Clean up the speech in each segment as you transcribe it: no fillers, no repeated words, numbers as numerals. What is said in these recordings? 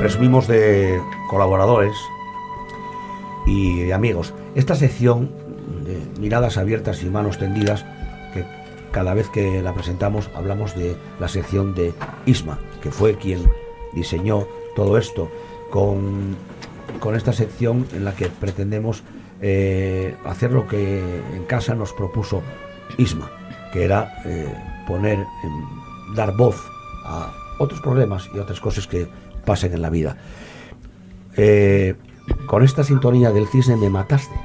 presumimos de colaboradores y de amigos. Esta sección de miradas abiertas y manos tendidas, que cada vez que la presentamos hablamos de la sección de Isma, que fue quien diseñó todo esto, con esta sección en la que pretendemos hacer lo que en casa nos propuso Isma, que era dar voz a otros problemas y otras cosas que pasen en la vida. Con esta sintonía del cisne me mataste.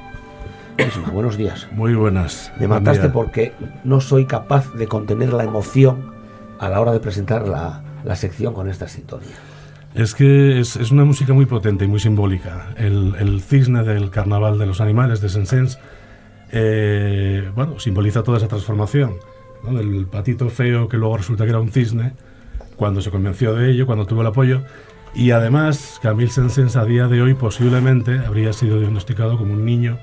Isma, buenos días. Muy buenas. Me mataste porque no soy capaz de contener la emoción a la hora de presentar la sección con esta sintonía. Es que es una música muy potente y muy simbólica. El cisne del carnaval de los animales de Saint-Saëns, simboliza toda esa transformación, ¿no? Del patito feo que luego resulta que era un cisne, cuando se convenció de ello, cuando tuvo el apoyo. Y además, Camille Saint-Saëns a día de hoy posiblemente habría sido diagnosticado como un niño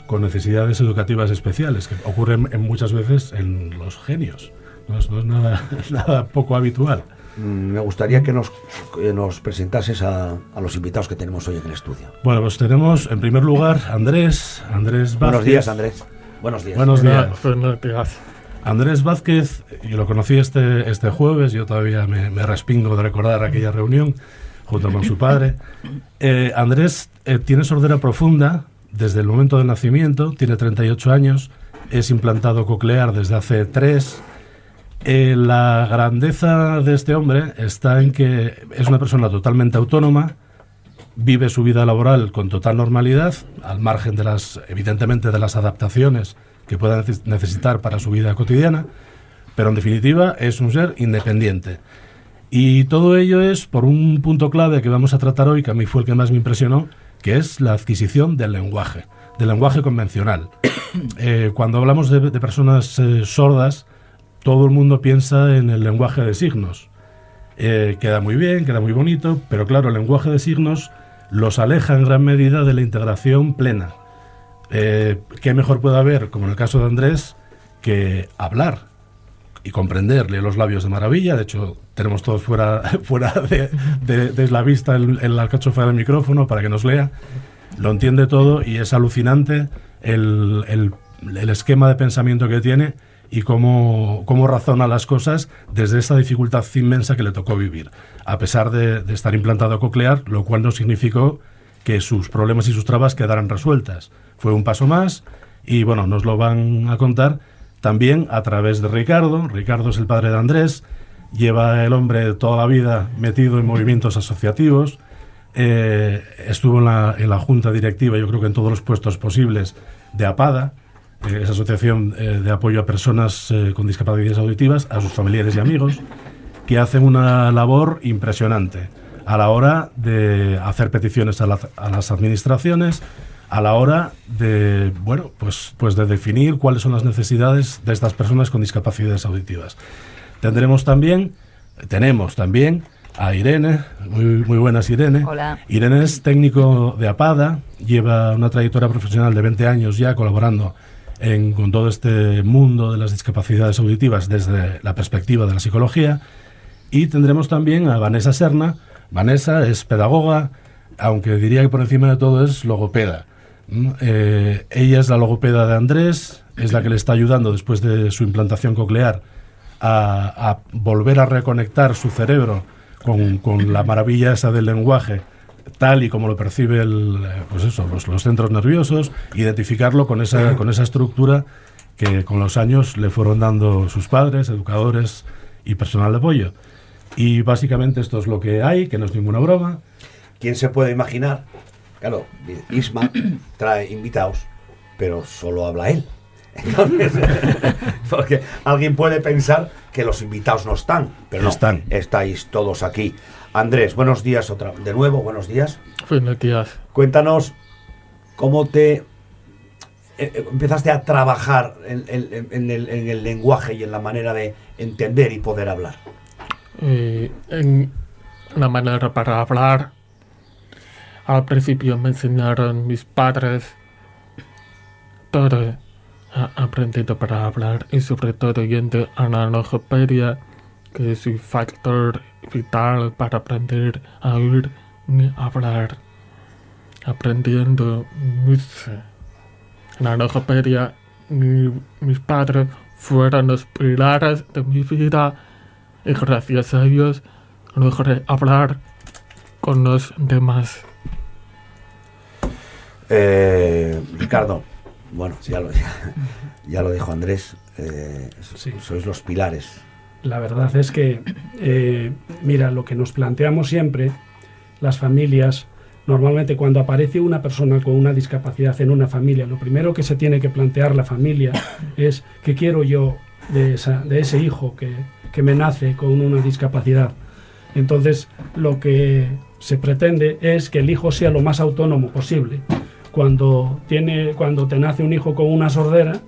con necesidades educativas especiales, que ocurren muchas veces en los genios. No es nada poco habitual. Me gustaría que nos presentases a los invitados que tenemos hoy en el estudio. Bueno, pues tenemos en primer lugar Andrés Vázquez. Buenos días, Andrés. Buenos días. Buenos días. Andrés Vázquez, yo lo conocí este jueves, yo todavía me respingo de recordar aquella reunión junto con su padre. Andrés tiene sordera profunda desde el momento del nacimiento, tiene 38 años, es implantado coclear desde hace 3. La grandeza de este hombre está en que es una persona totalmente autónoma, vive su vida laboral con total normalidad, al margen evidentemente de las adaptaciones que pueda necesitar para su vida cotidiana, pero en definitiva es un ser independiente. Y todo ello es por un punto clave que vamos a tratar hoy, que a mí fue el que más me impresionó, que es la adquisición del lenguaje convencional. Cuando hablamos de personas sordas, todo el mundo piensa en el lenguaje de signos. Queda muy bien, queda muy bonito, pero claro, el lenguaje de signos los aleja en gran medida de la integración plena. ¿Qué mejor puede haber, como en el caso de Andrés, que hablar y comprender? Lee los labios de maravilla, de hecho tenemos todos fuera de la vista en la alcachofa del micrófono para que nos lea. Lo entiende todo y es alucinante el esquema de pensamiento que tiene y cómo razona las cosas desde esa dificultad inmensa que le tocó vivir, a pesar de estar implantado coclear, lo cual no significó que sus problemas y sus trabas quedaran resueltas. Fue un paso más y bueno, nos lo van a contar también a través de Ricardo. Ricardo es el padre de Andrés, lleva el hombre toda la vida metido en movimientos asociativos, estuvo en la junta directiva, yo creo que en todos los puestos posibles de APADA, esa asociación de apoyo a personas con discapacidades auditivas, a sus familiares y amigos, que hacen una labor impresionante a la hora de hacer peticiones a las administraciones, a la hora de, pues de definir cuáles son las necesidades de estas personas con discapacidades auditivas. Tenemos también a Irene, muy buenas, Irene. Hola. Irene es técnico de APADA, lleva una trayectoria profesional de 20 años ya colaborando con todo este mundo de las discapacidades auditivas desde la perspectiva de la psicología. Y tendremos también a Vanessa Serna. Vanessa es pedagoga, aunque diría que por encima de todo es logopeda. Ella es la logopeda de Andrés, es la que le está ayudando después de su implantación coclear a volver a reconectar su cerebro con la maravilla esa del lenguaje, tal y como lo percibe los centros nerviosos, identificarlo con esa estructura que con los años le fueron dando sus padres, educadores y personal de apoyo. Y básicamente esto es lo que hay, que no es ninguna broma. ¿Quién se puede imaginar? Claro, Isma trae invitados, pero solo habla él. Entonces, porque alguien puede pensar que los invitados no están, pero no, estáis todos aquí. Andrés, buenos días de nuevo, buenos días. Buenos días. Cuéntanos cómo te empezaste a trabajar en el lenguaje y en la manera de entender y poder hablar. En la manera para hablar, al principio me enseñaron mis padres todo aprendido para hablar y sobre todo yendo a la logopedia, que es un factor vital para aprender a oír hablar, aprendiendo mucho. En la logopedia, mis padres fueron los pilares de mi vida y gracias a ellos logré hablar con los demás. Ricardo, bueno, ya lo dijo Andrés, Sí. sois los pilares. La verdad es que, mira, lo que nos planteamos siempre, las familias, normalmente cuando aparece una persona con una discapacidad en una familia, lo primero que se tiene que plantear la familia es ¿qué quiero yo de ese hijo que me nace con una discapacidad? Entonces, lo que se pretende es que el hijo sea lo más autónomo posible. Cuando te nace un hijo con una sordera,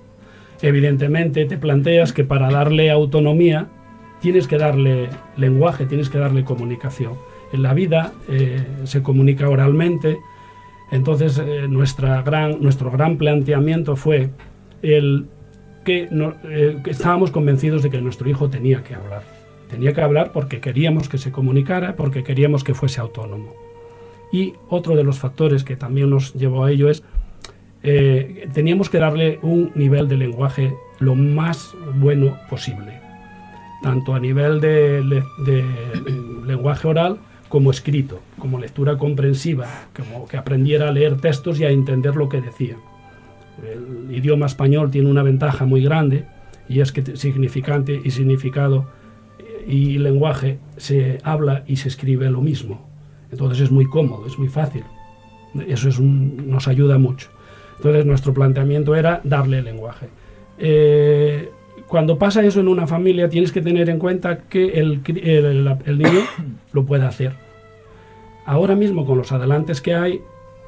evidentemente te planteas que para darle autonomía tienes que darle lenguaje, tienes que darle comunicación. En la vida se comunica oralmente, entonces nuestro gran planteamiento fue que estábamos convencidos de que nuestro hijo tenía que hablar. Tenía que hablar porque queríamos que se comunicara, porque queríamos que fuese autónomo. Y otro de los factores que también nos llevó a ello es teníamos que darle un nivel de lenguaje lo más bueno posible, tanto a nivel de lenguaje oral como escrito, como lectura comprensiva, como que aprendiera a leer textos y a entender lo que decían. El idioma español tiene una ventaja muy grande y es que significante y significado y lenguaje se habla y se escribe lo mismo. Entonces es muy cómodo, es muy fácil. Eso nos ayuda mucho. Entonces nuestro planteamiento era darle lenguaje. Cuando pasa eso en una familia tienes que tener en cuenta que el niño lo puede hacer. Ahora mismo con los adelantes que hay,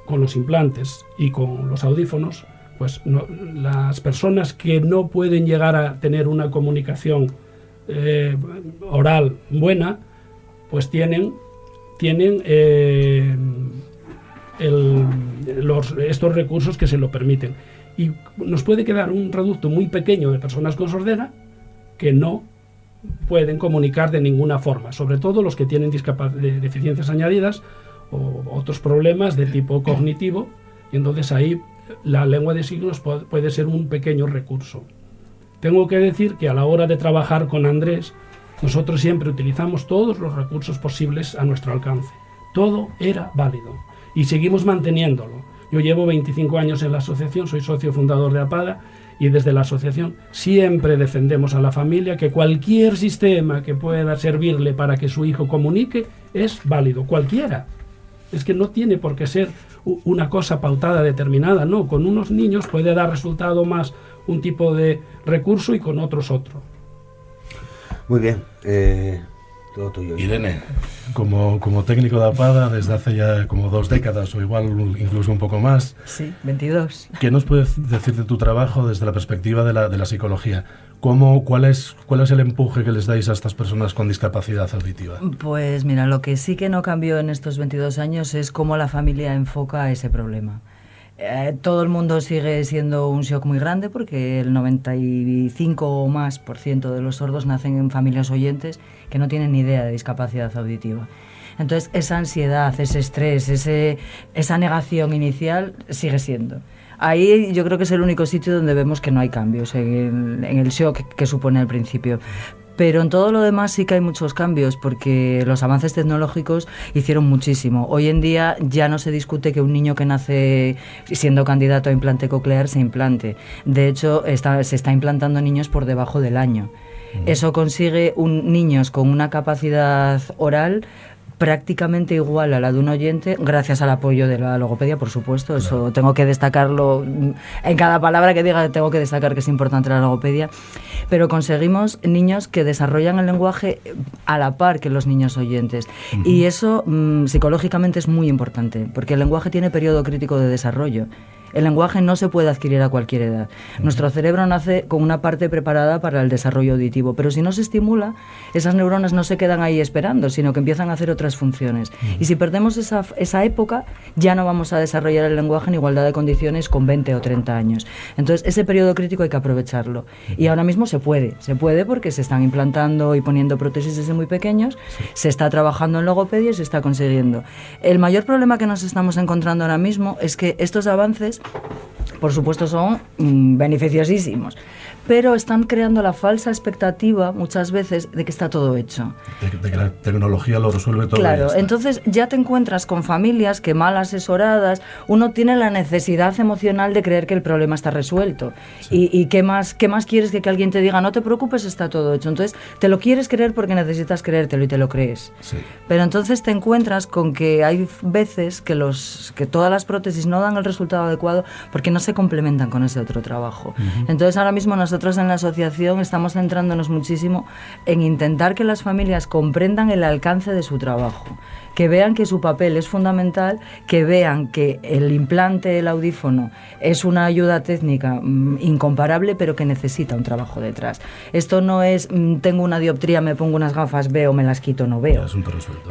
con los implantes y con los audífonos, pues las personas que no pueden llegar a tener una comunicación oral buena, pues tienen estos recursos que se lo permiten. Y nos puede quedar un reducto muy pequeño de personas con sordera que no pueden comunicar de ninguna forma, sobre todo los que tienen deficiencias añadidas o otros problemas de tipo cognitivo, y entonces ahí la lengua de signos puede ser un pequeño recurso. Tengo que decir que a la hora de trabajar con Andrés, nosotros siempre utilizamos todos los recursos posibles a nuestro alcance. Todo era válido y seguimos manteniéndolo. Yo llevo 25 años en la asociación, soy socio fundador de APADA y desde la asociación siempre defendemos a la familia que cualquier sistema que pueda servirle para que su hijo comunique es válido, cualquiera. Es que no tiene por qué ser una cosa pautada determinada, no. Con unos niños puede dar resultado más un tipo de recurso y con otros otro. Muy bien, todo tuyo. Irene, como técnico de APADA desde hace ya como 2 décadas o igual incluso un poco más. Sí, 22. ¿Qué nos puedes decir de tu trabajo desde la perspectiva de la psicología? ¿Cuál es el empuje que les dais a estas personas con discapacidad auditiva? Pues mira, lo que sí que no cambió en estos 22 años es cómo la familia enfoca ese problema. Todo el mundo sigue siendo un shock muy grande porque el 95 o más % de los sordos nacen en familias oyentes que no tienen ni idea de discapacidad auditiva. Entonces esa ansiedad, ese estrés, esa negación inicial sigue siendo. Ahí yo creo que es el único sitio donde vemos que no hay cambios, en el shock que supone al principio. Pero en todo lo demás sí que hay muchos cambios porque los avances tecnológicos hicieron muchísimo. Hoy en día ya no se discute que un niño que nace siendo candidato a implante coclear se implante. De hecho, se está implantando niños por debajo del año. Eso consigue niños con una capacidad oral prácticamente igual a la de un oyente, gracias al apoyo de la logopedia, por supuesto. Eso tengo que destacarlo. En cada palabra que diga tengo que destacar que es importante la logopedia. Pero conseguimos niños que desarrollan el lenguaje a la par que los niños oyentes. Y eso psicológicamente es muy importante, porque el lenguaje tiene periodo crítico de desarrollo. El lenguaje no se puede adquirir a cualquier edad. Nuestro cerebro nace con una parte preparada para el desarrollo auditivo, pero si no se estimula, esas neuronas no se quedan ahí esperando, sino que empiezan a hacer otras funciones. Y si perdemos esa época, ya no vamos a desarrollar el lenguaje en igualdad de condiciones con 20 o 30 años. Entonces, ese periodo crítico hay que aprovecharlo. Y ahora mismo se puede porque se están implantando y poniendo prótesis desde muy pequeños, se está trabajando en logopedia y se está consiguiendo. El mayor problema que nos estamos encontrando ahora mismo es que estos avances, por supuesto, son beneficiosísimos, pero están creando la falsa expectativa muchas veces de que está todo hecho. De que la tecnología lo resuelve todo. Claro, entonces ya te encuentras con familias que mal asesoradas, uno tiene la necesidad emocional de creer que el problema está resuelto. Sí. Y ¿qué más quieres que alguien te diga? No te preocupes, está todo hecho. Entonces te lo quieres creer porque necesitas creértelo y te lo crees. Sí. Pero entonces te encuentras con que hay veces que todas las prótesis no dan el resultado adecuado porque no se complementan con ese otro trabajo. Entonces ahora mismo nosotros en la asociación estamos centrándonos muchísimo en intentar que las familias comprendan el alcance de su trabajo, que vean que su papel es fundamental, que vean que el implante, el audífono, es una ayuda técnica incomparable, pero que necesita un trabajo detrás. Esto no es, tengo una dioptría, me pongo unas gafas, veo, me las quito, no veo.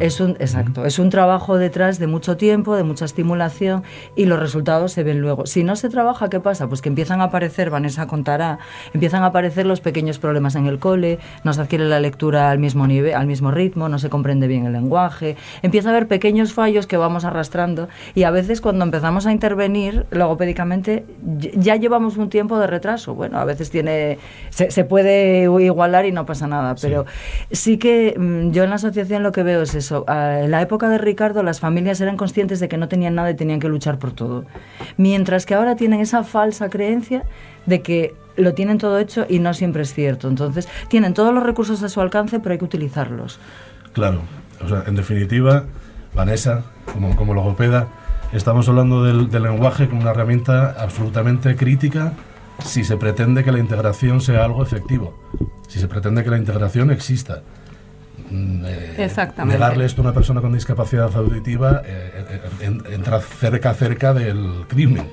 Exacto, es un trabajo detrás de mucho tiempo, de mucha estimulación, y los resultados se ven luego. Si no se trabaja, ¿qué pasa? Pues que empiezan a aparecer, Vanessa contará, empiezan a aparecer los pequeños problemas en el cole, no se adquiere la lectura al mismo nivel, al mismo ritmo, no se comprende bien el lenguaje, empieza a haber pequeños fallos que vamos arrastrando, y a veces cuando empezamos a intervenir logopédicamente ya llevamos un tiempo de retraso. Bueno, a veces se puede igualar y no pasa nada, pero sí que yo en la asociación lo que veo es eso. En la época de Ricardo las familias eran conscientes de que no tenían nada y tenían que luchar por todo, mientras que ahora tienen esa falsa creencia de que lo tienen todo hecho, y no siempre es cierto. Entonces tienen todos los recursos a su alcance, pero hay que utilizarlos. Claro, o sea, en definitiva, Vanessa, como logopeda, estamos hablando del lenguaje como una herramienta absolutamente crítica si se pretende que la integración sea algo efectivo, si se pretende que la integración exista. Exactamente. Negarle esto a una persona con discapacidad auditiva entra cerca del crimen,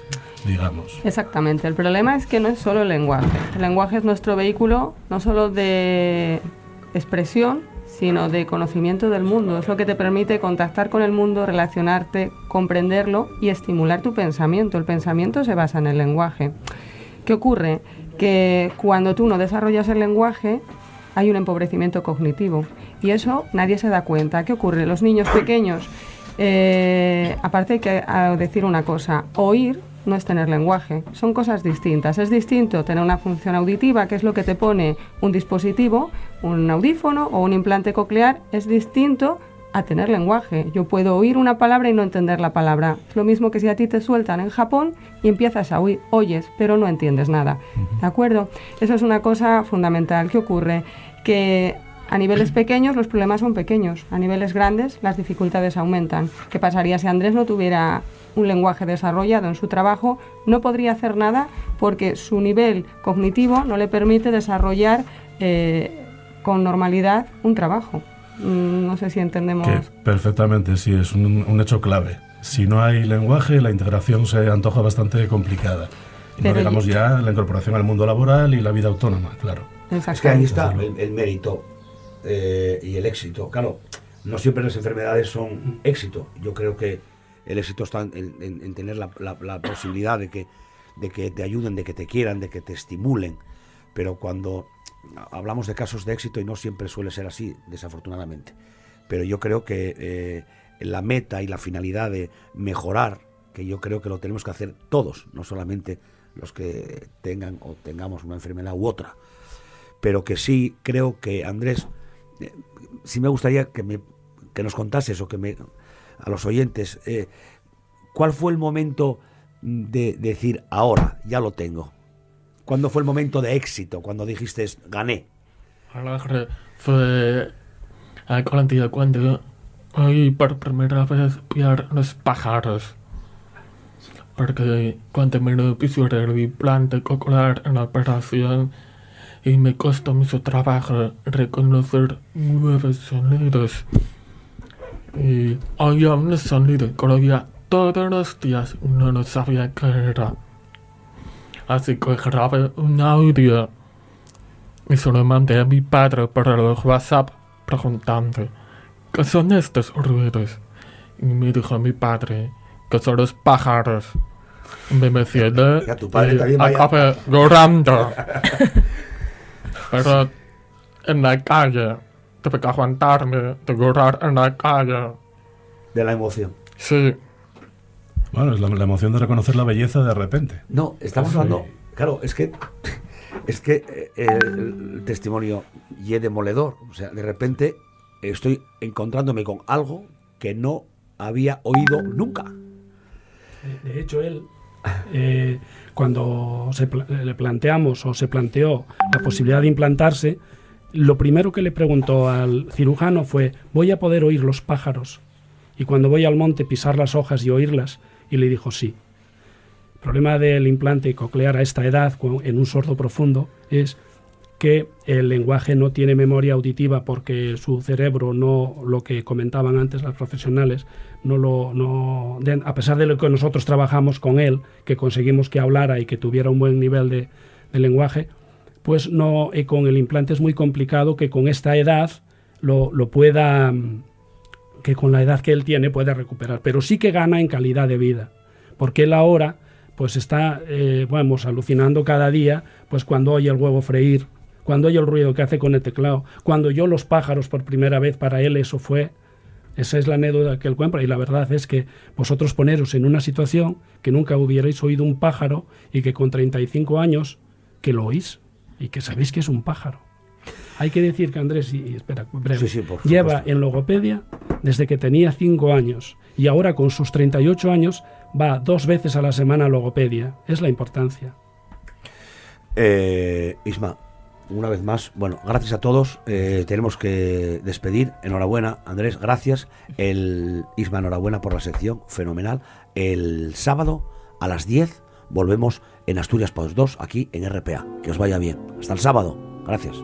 digamos. Exactamente. El problema es que no es solo el lenguaje. El lenguaje es nuestro vehículo no solo de expresión, sino de conocimiento del mundo. Es lo que te permite contactar con el mundo, relacionarte, comprenderlo y estimular tu pensamiento. El pensamiento se basa en el lenguaje. ¿Qué ocurre? Que cuando tú no desarrollas el lenguaje, hay un empobrecimiento cognitivo. Y eso nadie se da cuenta. ¿Qué ocurre? Los niños pequeños, aparte hay que decir una cosa, oír no es tener lenguaje, son cosas distintas. Es distinto tener una función auditiva, que es lo que te pone un dispositivo, un audífono o un implante coclear, es distinto a tener lenguaje. Yo puedo oír una palabra y no entender la palabra. Es lo mismo que si a ti te sueltan en Japón y empiezas a oír, oyes, pero no entiendes nada. ¿De acuerdo? Eso es una cosa fundamental. ¿Qué ocurre? Que a niveles pequeños los problemas son pequeños, a niveles grandes las dificultades aumentan. ¿Qué pasaría si Andrés no tuviera un lenguaje desarrollado en su trabajo? No podría hacer nada porque su nivel cognitivo no le permite desarrollar con normalidad un trabajo. No sé si entendemos. Que perfectamente, sí, es un hecho clave. Si no hay lenguaje, la integración se antoja bastante complicada. Y no digamos ya la incorporación al mundo laboral y la vida autónoma, claro. Es que ahí está el mérito y el éxito. Claro, no siempre las enfermedades son éxito. Yo creo que el éxito está en tener la posibilidad de que te ayuden, de que te quieran, de que te estimulen. Pero cuando hablamos de casos de éxito, y no siempre suele ser así, desafortunadamente, pero yo creo que la meta y la finalidad de mejorar, que yo creo que lo tenemos que hacer todos, no solamente los que tengan o tengamos una enfermedad u otra, pero que sí creo que, Andrés, sí me gustaría que nos contases, o a los oyentes, ¿cuál fue el momento de decir, ahora, ya lo tengo? ¿Cuándo fue el momento de éxito? Cuando dijiste, gané. Fue cuando oí por primera vez ver los pájaros. Porque cuando me lo pusieron el implante coclear en la operación, y me costó mucho trabajo reconocer nuevos sonidos. Y había un sonido que lo había todos los días uno no sabía qué era. Así que grabé un audio y se lo mandé a mi padre por el WhatsApp preguntando ¿qué son estos ruidos? Y me dijo mi padre que son los pájaros. Me mencioné Ya, tu padre y también vaya. acabé llorando. Pero en la calle, tuve que aguantarme de llorar en la calle. De la emoción. Sí, Bueno, es la emoción de reconocer la belleza de repente. No, estamos Sí. hablando. Claro, es que el testimonio y es demoledor. O sea, de repente estoy encontrándome con algo que no había oído nunca. De hecho, él, cuando le planteamos o se planteó la posibilidad de implantarse, lo primero que le preguntó al cirujano fue, ¿voy a poder oír los pájaros? Y cuando voy al monte pisar las hojas y oírlas, y le dijo sí. El problema del implante coclear a esta edad, en un sordo profundo, es que el lenguaje no tiene memoria auditiva porque su cerebro no, lo que comentaban antes las profesionales, a pesar de lo que nosotros trabajamos con él, que conseguimos que hablara y que tuviera un buen nivel de lenguaje, pues no, con el implante es muy complicado que con esta edad lo pueda, que con la edad que él tiene pueda recuperar, pero sí que gana en calidad de vida, porque él ahora pues está, vamos, alucinando cada día, pues cuando oye el huevo freír, cuando oye el ruido que hace con el teclado, cuando oyó los pájaros por primera vez, para él esa es la anécdota que él cuenta, y la verdad es que vosotros poneros en una situación que nunca hubierais oído un pájaro y que con 35 años que lo oís y que sabéis que es un pájaro. Hay que decir que Andrés, y espera, breve, Sí, por lleva supuesto. en logopedia desde que tenía 5 años y ahora con sus 38 años va 2 veces a la semana a logopedia. Es la importancia. Isma, una vez más, bueno, gracias a todos. Tenemos que despedir. Enhorabuena, Andrés, gracias. Isma, enhorabuena por la sección, fenomenal. El sábado a las 10 volvemos en Asturias Post 2, aquí en RPA. Que os vaya bien. Hasta el sábado. Gracias.